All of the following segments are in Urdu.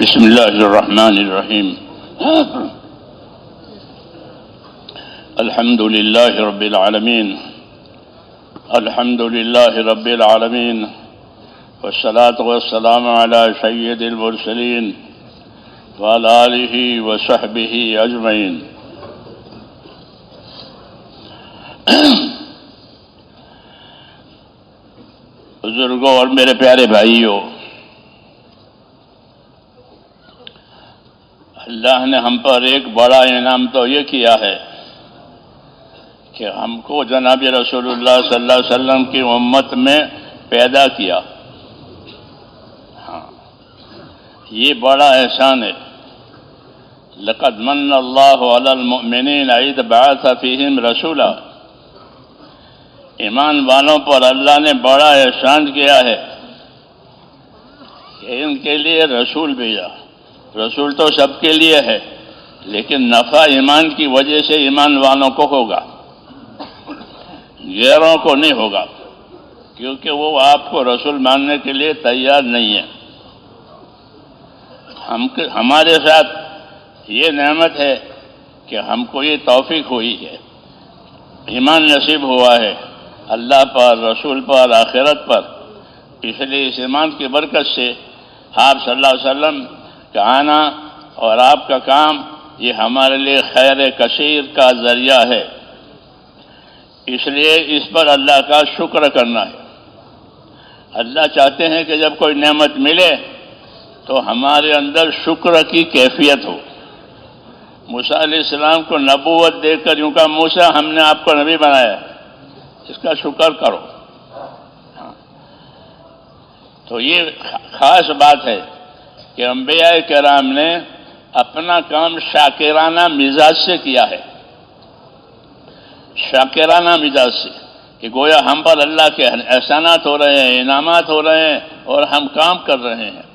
بسم اللہ الرحمن الرحیم الحمد للہ رب العالمین الحمد للہ رب العالمین والصلاة والسلام علی سید المرسلین وعلی آلہ وصحبہ اجمعین۔ بزرگوں اور میرے پیارے بھائیوں، اللہ نے ہم پر ایک بڑا انعام تو یہ کیا ہے کہ ہم کو جناب رسول اللہ صلی اللہ علیہ وسلم کی امت میں پیدا کیا۔ ہاں، یہ بڑا احسان ہے۔ لقد من اللہ علی المؤمنین اذ بعث فیہم رسولا۔ ایمان والوں پر اللہ نے بڑا احسان کیا ہے کہ ان کے لیے رسول بھیجا۔ رسول تو سب کے لیے ہے، لیکن نفع ایمان کی وجہ سے ایمان والوں کو ہوگا، غیروں کو نہیں ہوگا، کیونکہ وہ آپ کو رسول ماننے کے لیے تیار نہیں ہے۔ ہمارے ساتھ یہ نعمت ہے کہ ہم کو یہ توفیق ہوئی ہے، ایمان نصیب ہوا ہے اللہ پر، رسول پر، آخرت پر۔ اس لیے اس ایمان کی برکت سے آپ صلی اللہ علیہ وسلم کا آنا اور آپ کا کام یہ ہمارے لیے خیر کثیر کا ذریعہ ہے۔ اس لیے اس پر اللہ کا شکر کرنا ہے۔ اللہ چاہتے ہیں کہ جب کوئی نعمت ملے تو ہمارے اندر شکر کی کیفیت ہو۔ موسیٰ علیہ السلام کو نبوت دے کر یوں کہا، موسیٰ ہم نے آپ کو نبی بنایا، اس کا شکر کرو۔ تو یہ خاص بات ہے کہ انبیاء کرام نے اپنا کام شاکرانہ مزاج سے کیا ہے، شاکرانہ مزاج سے، کہ گویا ہم پر اللہ کے احسانات ہو رہے ہیں، انعامات ہو رہے ہیں اور ہم کام کر رہے ہیں،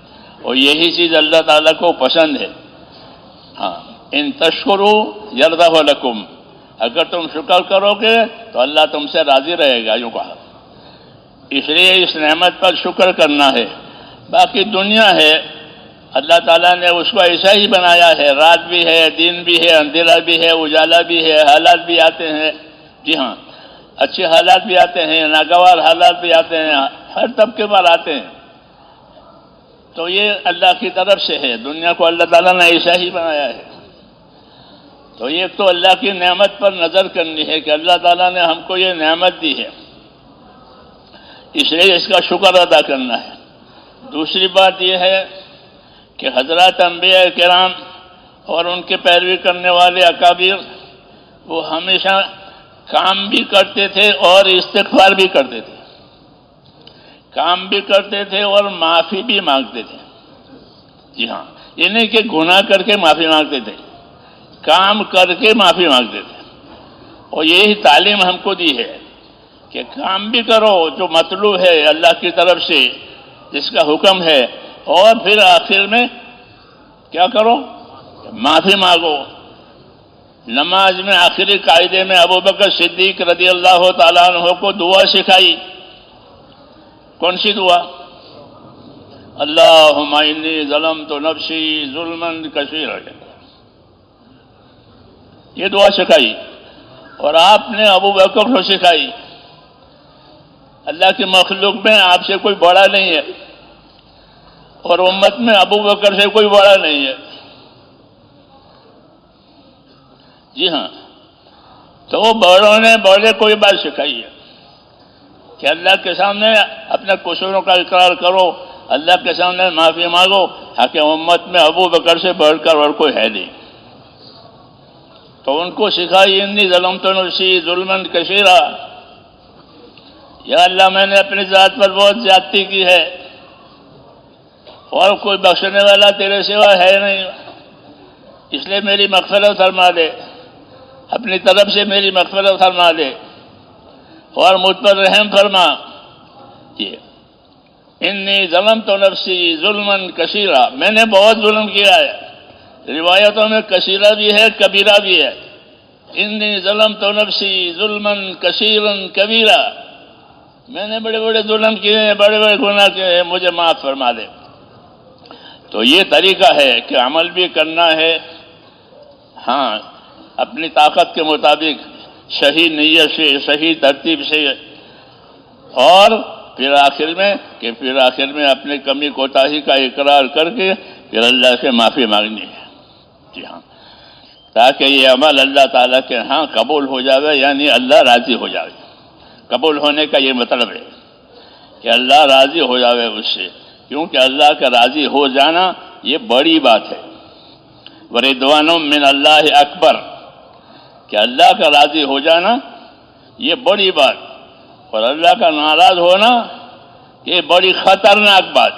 اور یہی چیز اللہ تعالیٰ کو پسند ہے۔ ہاں، ان تشکروا یرضہ لکم، اگر تم شکر کرو گے تو اللہ تم سے راضی رہے گا، یوں کہا۔ اس لیے اس نعمت پر شکر کرنا ہے۔ باقی دنیا ہے، اللہ تعالیٰ نے اس کو ایسا ہی بنایا ہے، رات بھی ہے، دن بھی ہے، اندھیرا بھی ہے، اجالا بھی ہے، حالات بھی آتے ہیں، جی ہاں، اچھے حالات بھی آتے ہیں، ناگوار حالات بھی آتے ہیں، ہر طبقے پر آتے ہیں۔ تو یہ اللہ کی طرف سے ہے، دنیا کو اللہ تعالیٰ نے ایسا ہی بنایا ہے۔ تو یہ تو اللہ کی نعمت پر نظر کرنی ہے کہ اللہ تعالیٰ نے ہم کو یہ نعمت دی ہے، اس لیے اس کا شکر ادا کرنا ہے۔ دوسری بات یہ ہے کہ حضرات انبیاء کرام اور ان کے پیروی کرنے والے اکابر، وہ ہمیشہ کام بھی کرتے تھے اور استغفار بھی کرتے تھے، کام بھی کرتے تھے اور معافی بھی مانگتے تھے۔ جی ہاں، یہ نہیں کہ گناہ کر کے معافی مانگتے تھے، کام کر کے معافی مانگتے تھے۔ اور یہی تعلیم ہم کو دی ہے کہ کام بھی کرو جو مطلوب ہے اللہ کی طرف سے، جس کا حکم ہے، اور پھر آخر میں کیا کرو؟ معافی مانگو۔ نماز میں آخری قاعدے میں ابوبکر صدیق رضی اللہ تعالیٰ عنہ کو دعا سکھائی۔ کون سی دعا؟ اللہم انی ظلمت نفسی ظلما کثیرا، یہ دعا سکھائی۔ اور آپ نے ابوبکر کو سکھائی۔ اللہ کی مخلوق میں آپ سے کوئی بڑا نہیں ہے، اور امت میں ابوبکر سے کوئی بڑا نہیں ہے۔ جی ہاں، تو وہ بڑوں نے بڑے کوئی بات سکھائی ہے کہ اللہ کے سامنے اپنے قصوروں کا اقرار کرو، اللہ کے سامنے معافی مانگو، تاکہ امت میں ابوبکر سے بڑھ کر اور کوئی ہے نہیں۔ تو ان کو سکھائی، انی ظلمت نفسی ظلما کثیرا، یا اللہ میں نے اپنی ذات پر بہت زیادتی کی ہے، اور کوئی بخشنے والا تیرے سوا ہے نہیں، اس لیے میری مغفرت فرما دے، اپنی طرف سے میری مغفرت فرما دے اور مجھ پر رحم فرما۔ یہ انی ظلمت نفسی ظلما کثیرا، میں نے بہت ظلم کیا ہے۔ روایتوں میں کثیرہ بھی ہے، کبیرہ بھی ہے۔ انی ظلمت نفسی ظلما کثیرا کبیرا، میں نے بڑے بڑے ظلم کیے ہیں، بڑے بڑے گناہ کیے ہیں، مجھے معاف فرما دے۔ تو یہ طریقہ ہے کہ عمل بھی کرنا ہے، ہاں اپنی طاقت کے مطابق، صحیح نیت سے، صحیح ترتیب سے، اور پھر آخر میں اپنی کمی کوتاہی کا اقرار کر کے پھر اللہ سے معافی مانگنی ہے. جی ہاں، تاکہ یہ عمل اللہ تعالیٰ کے ہاں قبول ہو جاوے، یعنی اللہ راضی ہو جاوے. قبول ہونے کا یہ مطلب ہے کہ اللہ راضی ہو جاوے اس سے، کیونکہ اللہ کا راضی ہو جانا یہ بڑی بات ہے. وَرِضْوَانٌ مِّنَ اللَّهِ اکبر، کہ اللہ کا راضی ہو جانا یہ بڑی بات، اور اللہ کا ناراض ہونا یہ بڑی خطرناک بات.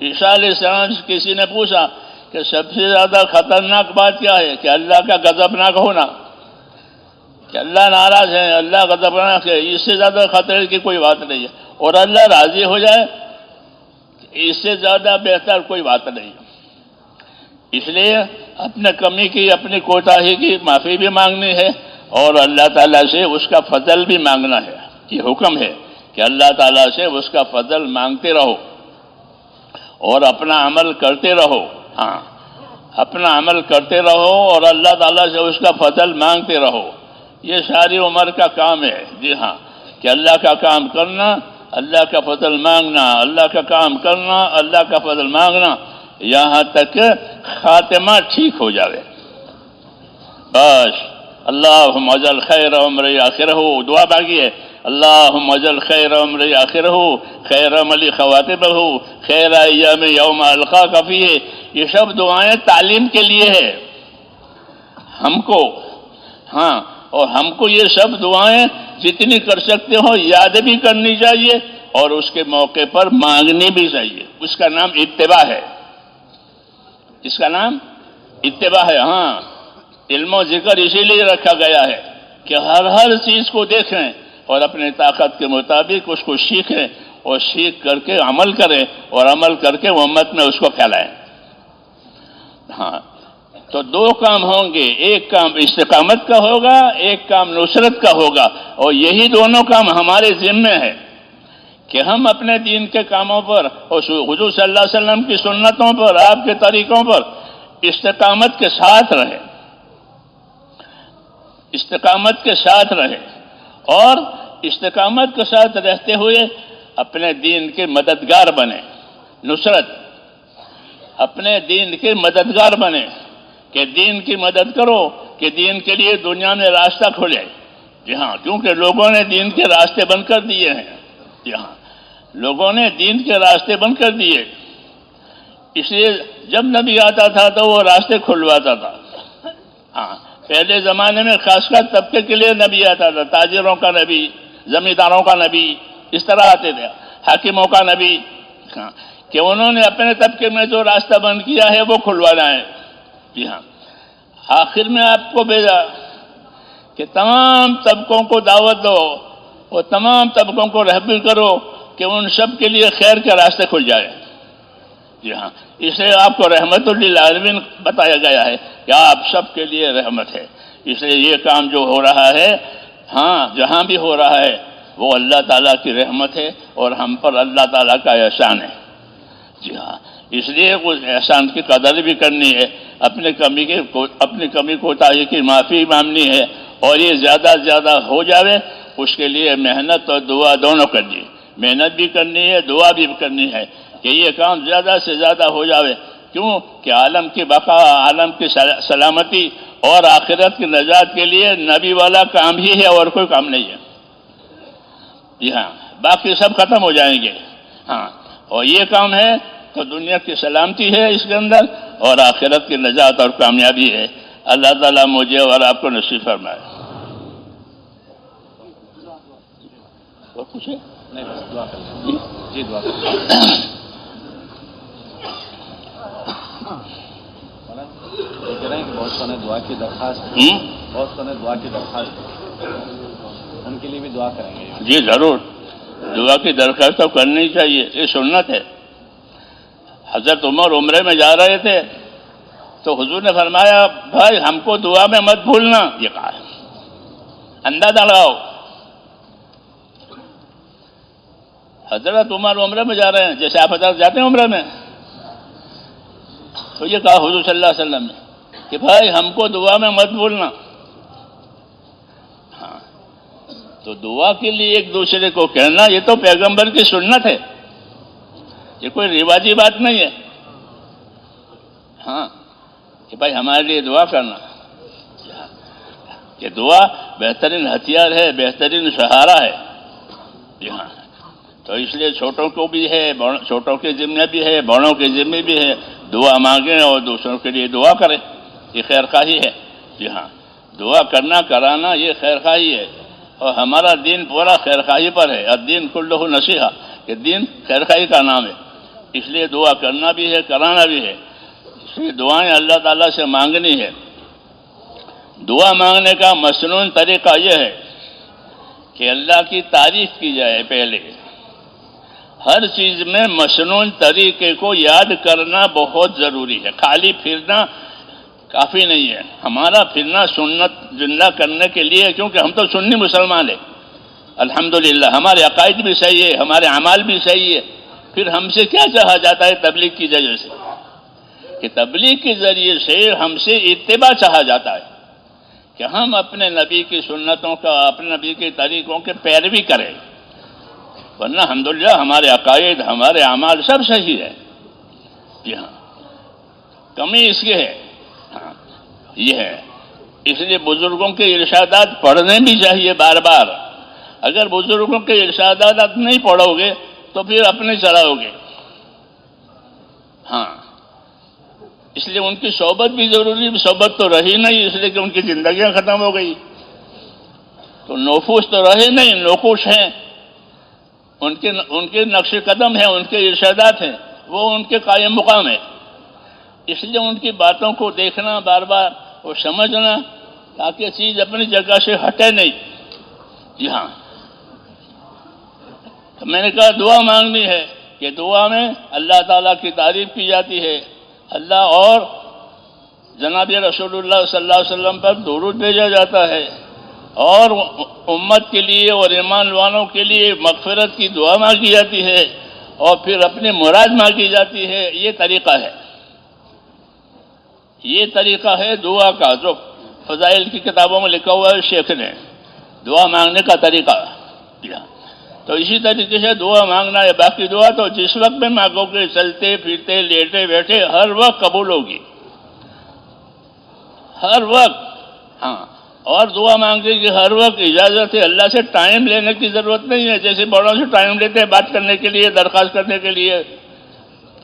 عیسیٰ علیہ السلام سے کسی نے پوچھا کہ سب سے زیادہ خطرناک بات کیا ہے؟ کہ اللہ کا غضبناک ہونا، کہ اللہ ناراض ہے، اللہ غضبناک ہے، اس سے زیادہ خطرے کی کوئی بات نہیں ہے. اور اللہ راضی ہو جائے، اس سے زیادہ بہتر کوئی بات نہیں. اس لیے اپنے کمی کی، اپنی کوتاہی کی معافی بھی مانگنی ہے، اور اللہ تعالیٰ سے اس کا فضل بھی مانگنا ہے. یہ حکم ہے کہ اللہ تعالیٰ سے اس کا فضل مانگتے رہو اور اپنا عمل کرتے رہو. ہاں، اپنا عمل کرتے رہو اور اللہ تعالیٰ سے اس کا فضل مانگتے رہو. یہ ساری عمر کا کام ہے. جی ہاں، کہ اللہ کا کام کرنا، اللہ کا فضل مانگنا، اللہ کا کام کرنا، اللہ کا فضل مانگنا، یہاں تک کہ خاتمہ ٹھیک ہو جاوے. بس اللہم اجل خیر عمری آخرہ، دعا باقی ہے. اللہم اجل خیر عمری آخرہ، خیر عملی خواتمہ، خیر ایام یوم القاک فیہ. یہ سب دعائیں تعلیم کے لیے ہے ہم کو. ہاں، اور ہم کو یہ سب دعائیں جتنی کر سکتے ہو یاد بھی کرنی چاہیے، اور اس کے موقع پر مانگنی بھی چاہیے. اس کا نام اتباع ہے. اس کا نام اتباع ہے. ہاں، علم و ذکر اسی لیے رکھا گیا ہے کہ ہر چیز کو دیکھیں اور اپنے طاقت کے مطابق اس کو سیکھیں، اور سیکھ کر کے عمل کریں، اور عمل کر کے امت میں اس کو پھیلائیں. ہاں، تو دو کام ہوں گے، ایک کام استقامت کا ہوگا، ایک کام نصرت کا ہوگا. اور یہی دونوں کام ہمارے ذمہ ہے کہ ہم اپنے دین کے کاموں پر اور حضور صلی اللہ علیہ وسلم کی سنتوں پر، آپ کے طریقوں پر استقامت کے ساتھ رہیں، استقامت کے ساتھ رہیں، اور استقامت کے ساتھ رہتے ہوئے اپنے دین کے مددگار بنیں. نصرت، اپنے دین کے مددگار بنیں، کہ دین کی مدد کرو، کہ دین کے لیے دنیا میں راستہ کھلے. جی ہاں، کیونکہ لوگوں نے دین کے راستے بند کر دیے ہیں. جی ہاں، لوگوں نے دین کے راستے بند کر دیے. اس لیے جب نبی آتا تھا تو وہ راستے کھلواتا تھا. ہاں، پہلے زمانے میں خاص کر طبقے کے لیے نبی آتا تھا، تاجروں کا نبی، زمینداروں کا نبی، اس طرح آتے تھے، حاکموں کا نبی. ہاں، کہ انہوں نے اپنے طبقے میں جو راستہ بند کیا ہے وہ کھلوانا ہے. جی ہاں، آخر میں آپ کو بھیجا کہ تمام طبقوں کو دعوت دو اور تمام طبقوں کو رہبر کرو کہ ان سب کے لیے خیر کے راستے کھل جائے. جی ہاں، اس لیے آپ کو رحمت للعالمین بتایا گیا ہے کہ آپ سب کے لیے رحمت ہے. اس لیے یہ کام جو ہو رہا ہے، ہاں جہاں بھی ہو رہا ہے، وہ اللہ تعالیٰ کی رحمت ہے اور ہم پر اللہ تعالیٰ کا احسان ہے. جی ہاں، اس لیے اس احسان کی قدر بھی کرنی ہے، اپنی کمی کوتاہی کی معافی مانگنی ہے، اور یہ زیادہ سے زیادہ ہو جاوے اس کے لیے محنت اور دعا دونوں کرنی ہے. محنت بھی کرنی ہے، دعا بھی کرنی ہے کہ یہ کام زیادہ سے زیادہ ہو جاوے. کیوں کہ عالم کی بقا، عالم کی سلامتی اور آخرت کی نجات کے لیے نبی والا کام ہی ہے اور کوئی کام نہیں ہے. جی ہاں، باقی سب ختم ہو جائیں گے. ہاں، اور یہ کام ہے تو دنیا کی سلامتی ہے اس کے اندر، اور آخرت کی نجات اور کامیابی ہے. اللہ تعالیٰ مجھے اور آپ کو نصیب فرمائے. اور کچھ ہے؟ نہیں، بس دعا کر لیں. جی دعا کر لیں. یہ کہہ رہے ہیں کہ بہت سو نے دعا کی درخواست، بہت سو نے دعا کی درخواست، ان کے لیے بھی دعا کریں گے. جی ضرور، دعا کی درخواست تو کرنی چاہیے، یہ سنت ہے. حضرت عمر عمرے میں جا رہے تھے تو حضور نے فرمایا بھائی ہم کو دعا میں مت بھولنا. یہ کہا، اندازہ لگاؤ حضرت عمر عمرے میں جا رہے ہیں، جیسے آپ حضرت جاتے ہیں عمرے میں، تو یہ کہا حضور صلی اللہ علیہ وسلم نے کہ بھائی ہم کو دعا میں مت بھولنا. ہاں تو دعا کے لیے ایک دوسرے کو کہنا یہ تو پیغمبر کی سنت ہے، یہ کوئی رواجی بات نہیں ہے. ہاں کہ بھائی ہمارے لیے دعا کرنا، کہ دعا بہترین ہتھیار ہے، بہترین سہارا ہے. جی ہاں تو اس لیے چھوٹوں کو بھی ہے، چھوٹوں کے ذمہ بھی ہے، بڑوں کے ذمہ بھی ہے، دعا مانگیں اور دوسروں کے لیے دعا کریں، یہ خیر خواہی ہے. جی ہاں دعا کرنا کرانا یہ خیر خواہی ہے، اور ہمارا دین پورا خیر خواہی پر ہے. الدین کلہ نصیحہ، کہ دین خیر خواہی کا نام ہے، اس لیے دعا کرنا بھی ہے کرانا بھی ہے. اس لیے دعائیں اللہ تعالیٰ سے مانگنی ہے. دعا مانگنے کا مسنون طریقہ یہ ہے کہ اللہ کی تعریف کی جائے. پہلے ہر چیز میں مسنون طریقے کو یاد کرنا بہت ضروری ہے. خالی پھرنا کافی نہیں ہے. ہمارا پھرنا سنت زندہ کرنے کے لیے، کیونکہ ہم تو سنی مسلمان ہیں الحمدللہ، ہمارے عقائد بھی صحیح ہے، ہمارے اعمال بھی صحیح ہے. پھر ہم سے کیا چاہا جاتا ہے تبلیغ کی ذریعے سے؟ کہ تبلیغ کے ذریعے سے ہم سے اتباع چاہا جاتا ہے کہ ہم اپنے نبی کی سنتوں کا، اپنے نبی کے طریقوں کے پیروی کریں. ورنہ الحمدللہ ہمارے عقائد، ہمارے اعمال سب صحیح ہے. جی ہاں کمی اس کی ہے. ہاں یہ ہے. اس لیے بزرگوں کے ارشادات پڑھنے بھی چاہیے بار بار. اگر بزرگوں کے ارشادات نہیں پڑھو گے تو پھر اپنے چلاؤ گے. ہاں اس لیے ان کی صحبت بھی ضروری. صحبت تو رہی نہیں، اس لیے کہ ان کی زندگیاں ختم ہو گئی. تو نوفوس تو رہے نہیں، نوکوش ہیں. ان کے نقش قدم ہیں، ان کے ارشادات ہیں، وہ ان کے قائم مقام ہے. اس لیے ان کی باتوں کو دیکھنا بار بار اور سمجھنا تاکہ چیز اپنی جگہ سے ہٹے نہیں. جی ہاں تو میں نے کہا دعا مانگنی ہے کہ دعا میں اللہ تعالیٰ کی تعریف کی جاتی ہے، اللہ اور جناب رسول اللہ صلی اللہ علیہ وسلم پر درود بھیجا جاتا ہے، اور امت کے لیے اور ایمان والوں کے لیے مغفرت کی دعا مانگی جاتی ہے، اور پھر اپنی مراد مانگی جاتی ہے. یہ طریقہ ہے، یہ طریقہ ہے دعا کا، جو فضائل کی کتابوں میں لکھا ہوا ہے شیخ نے، دعا مانگنے کا طریقہ دیا. تو اسی طریقے سے دعا مانگنا ہے. باقی دعا تو جس وقت میں مانگو گے، چلتے پھرتے لیٹے بیٹھے، ہر وقت قبول ہوگی، ہر وقت. ہاں اور دعا مانگنے کی ہر وقت اجازت ہے. اللہ سے ٹائم لینے کی ضرورت نہیں ہے، جیسے بڑوں سے ٹائم لیتے ہیں بات کرنے کے لیے، درخواست کرنے کے لیے.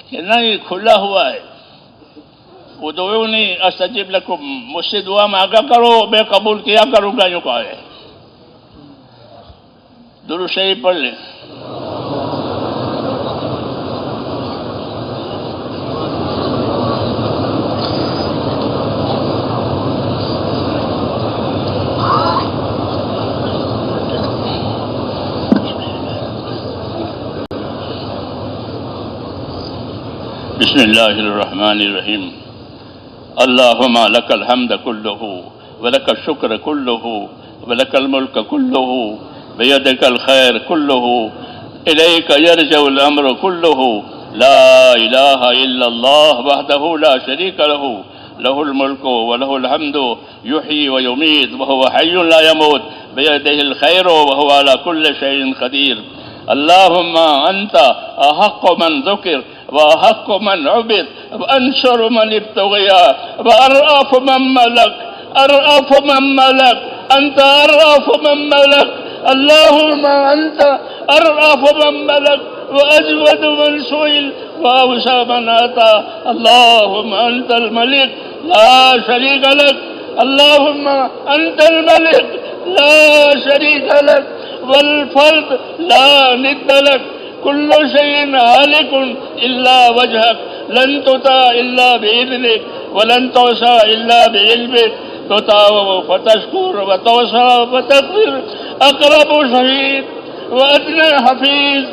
کہ نہیں، کھلا ہوا ہے. ادعونی استجب لکم، مجھ سے دعا مانگا کرو میں قبول کیا کروں گا، یوں کہا ہے. درود شریف پڑھ لیں. بسم اللہ الرحمن الرحیم. اللہم لک الحمد کلہ ولک الشکر کلہ ولک الملک کلہ بیدک الخیر کلہ الیک یرجع الامر کلہ لا الہ الا اللہ وحدہ لا شریک لہ لہ الملک ولہ الحمد یحیی ویمیت وہو حی لا يموت بیدہ الخیر وہو علی کل شیء قدیر. اللہم انت احق من ذکر وأحق من عبد وأنشر من ابتغيا وأرأف من ملك، أرأف من ملك، أنت أرأف من ملك. اللهم أنت أرأف من ملك وأجود من سئل وأوسع من أعطى. اللهم أنت الملك لا شريك لك. اللهم أنت الملك لا شريك لك والفرد لا ند لك. كل شيء هالك إلا وجهك، لن تطاع إلا بإذنك ولن توصى إلا بعلمك. تطاع فتشكر وتوصى فتغفر. أقرب شهيد وأدنى حفيظ،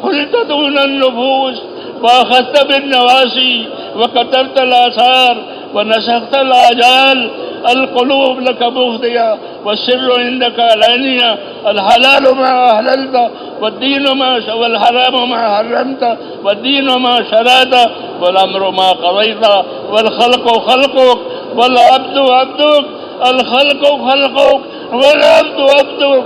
قلت دون النفوس وأخذت بالنواسي وكترت الآثار ونسخت الآجال. القلوب لك مفضية والسر عندك علانية، الحلال ما أحللت والدين ما والحرام ما حرمت والدين ما شرعت والأمر ما قضيت والخلق خلقك والعبد عبدك، الخلق خلقك والعبد عبدك،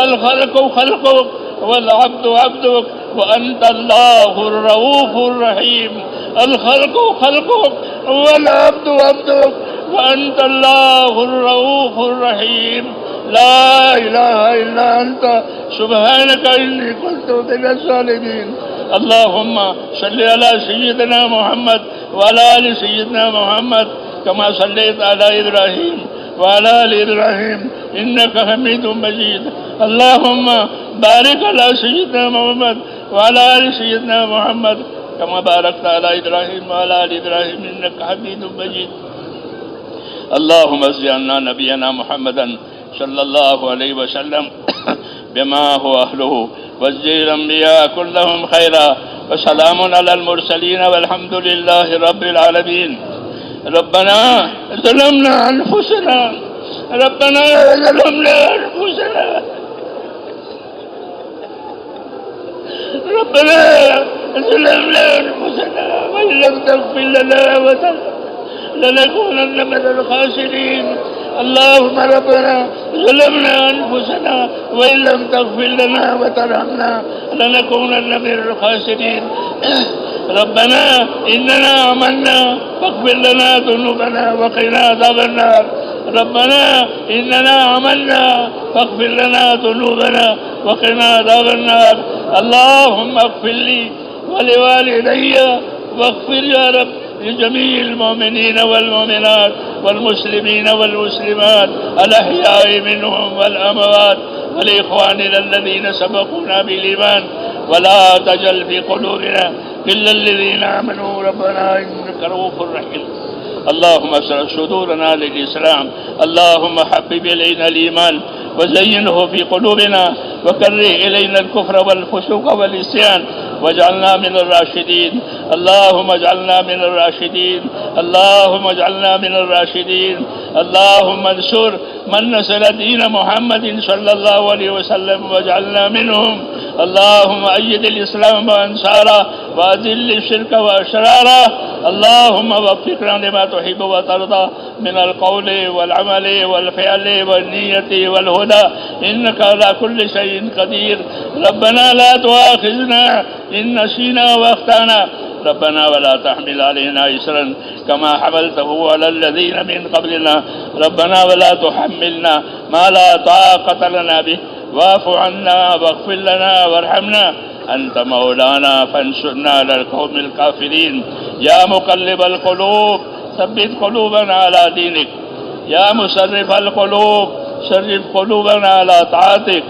الخلق خلقك والعبد عبدك، وأنت الله الرؤوف الرحيم، الخلق خلقك والعبد عبدك، وأنت الله الرؤوف الرحيم، لا إله إلا أنت سبحانك إني كنت من الظالمين. اللهم صل على سيدنا محمد وعلى آل سيدنا محمد كما صليت على إبراهيم وعلى آل إبراهيم إنك حميد مجيد. اللهم بارك على سيدنا محمد وعلى آل سيدنا محمد كما باركت على إبراهيم وعلى آل إبراهيم إنك حميد مجيد. اللهم اجز عنا نبينا محمدا صلى الله عليه وسلم بما هو أهله، واجزل الأنبياء كلهم خيرا، وسلام على المرسلين والحمد لله رب العالمين. ربنا ظلمنا أنفسنا، ربنا ظلمنا أنفسنا، ربنا ظلمنا أنفسنا وإن لم تغفر لنا وترحمنا لنكونن من الخاسرين. اللهم ربنا ظلمنا أنفسنا وإن لم تغفر لنا وترحمنا لنكونن من الخاسرين. ربنا إننا آمنا فاغفر لنا ذنوبنا وقنا عذاب النار. ربنا إننا آمنا فاغفر لنا ذنوبنا وقنا عذاب النار. اللهم اغفر لي ولوالدي واغفر يا رب لجميع المؤمنين والمؤمنات والمسلمين والمسلمات الأحياء منهم والأموات، ولإخواننا الذين سبقونا بالإيمان، ولا تجعل في قلوبنا إلا الذين آمنوا ربنا إنك رؤوف رحيم. اللهم اشرح صدورنا للإسلام، اللهم حبب إلينا الإيمان وزينه في قلوبنا، وكره إلينا الكفر والفسوق والعصيان، واجعلنا من الراشدين. اللهم اجعلنا من الراشدين، اللهم اجعلنا من الراشدين. اللهم انصر من نصر دين محمد صلى الله عليه وسلم واجعلنا منهم. اللهم أيد الإسلام وأنصاره وأذل الشرك وأشراره. اللهم وفقنا لما تحب وترضى من القول والعمل والفعل والنية والهدى، إنك على كل شيء قدير. ربنا لا تؤاخذنا إن نسينا وأخطأنا، ربنا ولا تحمل علينا إصرا كما حملته على الذين من قبلنا، ربنا ولا تحملنا ما لا طاقة لنا به، واعف عنا واغفر لنا وارحمنا، أنت مولانا فانصرنا على القوم الكافرين. يا مقلب القلوب ثبت قلوبنا على دينك، يا مصرف القلوب صرف قلوبنا على طاعتك.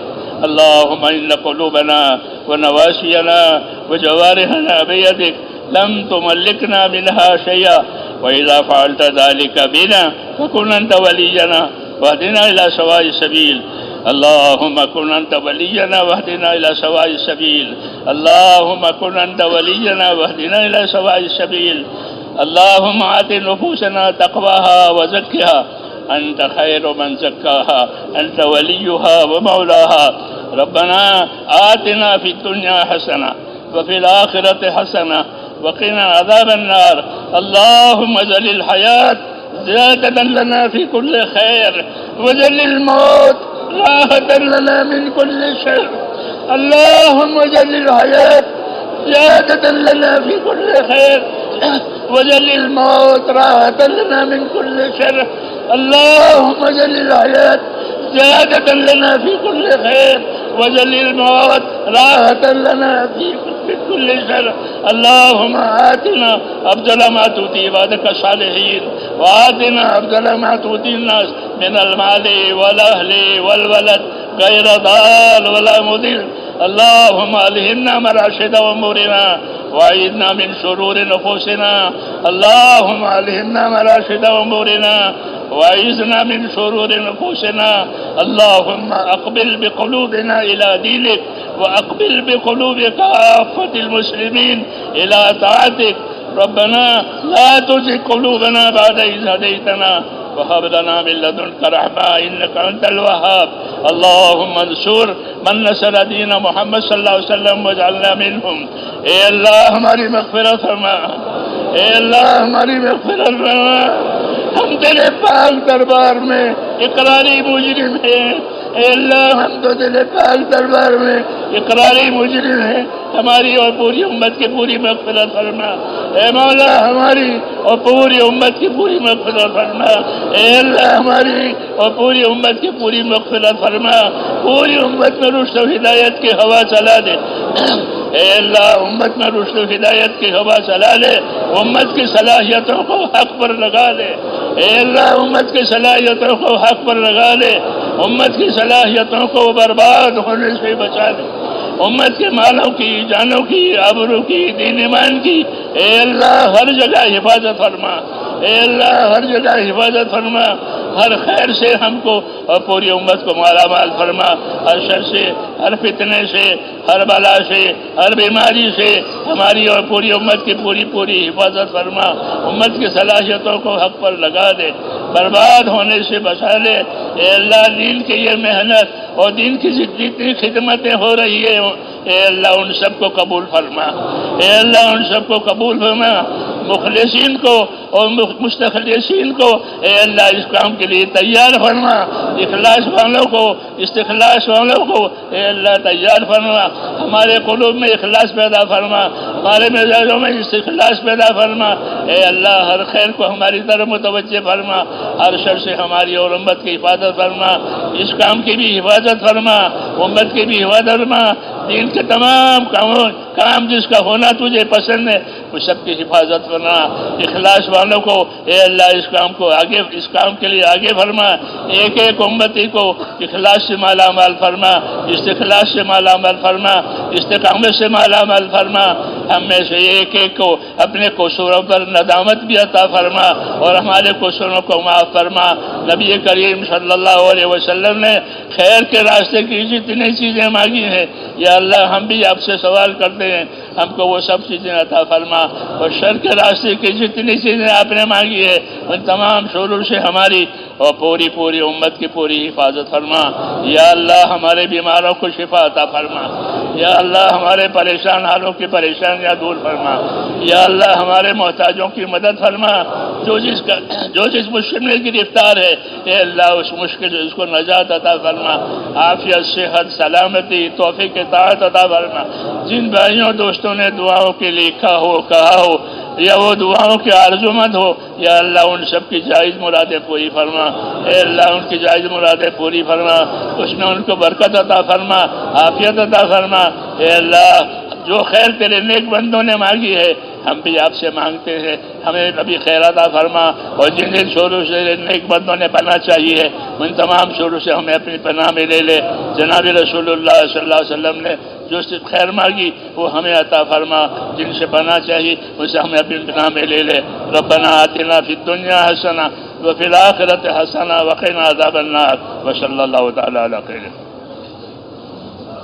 اللهم إن قلوبنا ونواسينا وجوارحنا بيدك، لم تملكنا منها شيئا، وإذا فعلت ذلك بنا فكن أنت ولينا واهدنا إلى سواء السبيل. اللهم كن أنت ولينا واهدنا إلى سواء السبيل. اللهم كن أنت ولينا واهدنا إلى سواء السبيل. اللهم آت نفوسنا تقواها وزكها، أنت خير من زكاها، أنت وليها ومولاها. ربنا آتنا في الدنيا حسنة وفي الآخرة حسنة وقنا عذاب النار. اللهم اجعل الحياة زيادة لنا في كل خير، واجعل الموت راحة لنا من كل شر. اللهم اجعل الحياة زيادة لنا في كل خير، واجعل الموت راحة لنا من كل شر. اللهم اجعل الحياة زيادة لنا في كل خير، واجعل الموت راحة لنا في كل شر. اللهم آتنا أفضل ما تؤتي عبادك الصالحين، وآتنا أفضل ما تؤتي الناس من المال والأهل والولد غير ضال ولا مضل. اللهم ألهمنا مراشد أمورنا وأعذنا من شرور نفوسنا. اللهم ألهمنا مراشد أمورنا وأعذنا من شرور نفوسنا. اللهم أقبل بقلوبنا إلى دينك، وأقبل بقلوب كافة المسلمين إلى طاعتك. ربنا لا تزغ قلوبنا بعد إذ هديتنا وهب لنا من لدنك رحمة إنك أنت الوهاب. اللهم انصر من نصر دین محمد صلی اللہ علیہ وسلم واجعلنا منهم. اے اللہ ہماری مغفرت فرما، اے اللہ ہماری مغفرت فرما. ہم تیرے پاک دربار میں اقراری مجرم ہیں، اے اللہ ہم تو تیرے پاک دربار میں اقراری مجرم ہیں. ہماری اور پوری امت کی پوری مغفرت فرما. اے مولا ہماری اور پوری امت کی پوری مغفرت فرما. اے اللہ ہماری اور پوری امت کی پوری مغفرت فرما. پوری امت میں رشد و ہدایت کی ہوا چلا دے. اے اللہ امت میں رشد و ہدایت کی ہوا چلا لے. امت کی صلاحیتوں کو حق پر لگا دے. اے اللہ امت کی صلاحیتوں کو حق پر لگا لے. امت کی صلاحیتوں کو برباد ہونے سے بچا لے. امت کے مالوں کی، جانوں کی، آبرو کی، دین ایمان کی اے اللہ ہر جگہ حفاظت فرما. اے اللہ ہر جگہ حفاظت فرما. ہر خیر سے ہم کو اور پوری امت کو مالا مال فرما. ہر شر سے، ہر فتنے سے، ہر بلا سے، ہر بیماری سے ہماری اور پوری امت کی پوری حفاظت فرما. امت کی صلاحیتوں کو حق پر لگا دے. برباد ہونے سے بچا لے. اے اللہ دین کی یہ محنت اور دین کی جتنی خدمتیں ہو رہی ہے اے اللہ ان سب کو قبول فرما. اے اللہ ان سب کو قبول فرما. مخلصین کو اور مستخلصین کو اے اللہ اس کام کے لیے تیار فرما. اخلاص والوں کو، استخلاص والوں کو اے اللہ تیار فرما. ہمارے قلوب میں اخلاص پیدا فرما. ہمارے مزاجوں میں استخلاص پیدا فرما. اے اللہ ہر خیر کو ہماری طرف متوجہ فرما. ہر شر سے ہماری اور امت کی حفاظت فرما. اس کام کی بھی حفاظت فرما، امت کی بھی حفاظت فرما. دین کے تمام کام جس کا ہونا تجھے پسند ہے وہ سب کی حفاظت فرما. اخلاص والوں کو اے اللہ اس کام کے لیے آگے فرما. ایک ایک امتی کو اخلاص سے مالا مال فرما، استخلاص سے مالا مال فرما، استقامت سے مالا مال فرما. ہم میں سے ایک ایک کو اپنے قصوروں پر ندامت بھی عطا فرما اور ہمارے قصوروں کو معاف فرما. نبی کریم صلی اللہ علیہ وسلم نے خیر کے راستے کی جتنی چیزیں مانگی ہیں یا اللہ ہم بھی آپ سے سوال کرتے ہیں ہم کو وہ سب چیزیں عطا فرما. اور شر کے راستے کی جتنی چیزیں آپ نے مانگی ہے ان تمام شرور سے ہماری اور پوری امت کی پوری حفاظت فرما. یا اللہ ہمارے بیماروں کو شفا عطا فرما. یا اللہ ہمارے پریشان حالوں کی پریشانیاں دور فرما. یا اللہ ہمارے محتاجوں کی مدد فرما. جو جس مشکل میں گرفتار ہے اے اللہ اس مشکل سے اس کو نجات عطا فرما. عافیت، صحت، سلامتی، توفیق اطاعت عطا فرما. جن بھائیوں دوستوں نے دعاؤں کے لکھا ہو، کہا ہو یا وہ دعاؤں کے آرزومند ہو یا اللہ ان سب کی جائز مرادیں پوری فرما. اے اللہ ان کی جائز مرادیں پوری فرما. اس میں ان کو برکت عطا فرما، عافیت عطا فرما. اے اللہ جو خیر تیرے نیک بندوں نے مانگی ہے ہم بھی آپ سے مانگتے ہیں، ہمیں ابھی خیر عطا فرما. اور جن شوروں سے نیک بندوں نے پناہ چاہیے ہے ان تمام شوروں سے ہمیں اپنی پناہ میں لے لے. جناب رسول اللہ صلی اللہ علیہ وسلم نے جو خیر مانگی وہ ہمیں عطا فرما. جن سے پناہ چاہیے ان سے ہمیں اپنی پناہ میں لے لے. ربنا آتنا فی الدنیا حسنہ وفی الآخرۃ حسنہ وقنا عذاب النار. وصلی اللہ تعالی علی خیر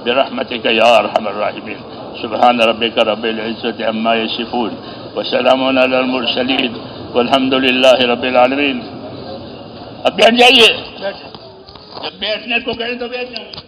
برحمتک یا ارحم الراحمین. سبحان ربک رب العزۃ عما یصفون وسلام علی المرسلین والحمد للہ رب العالمین. اب بیٹھ جائیے، جب بیٹھنے کو کہیں تو بیٹھ جائیں.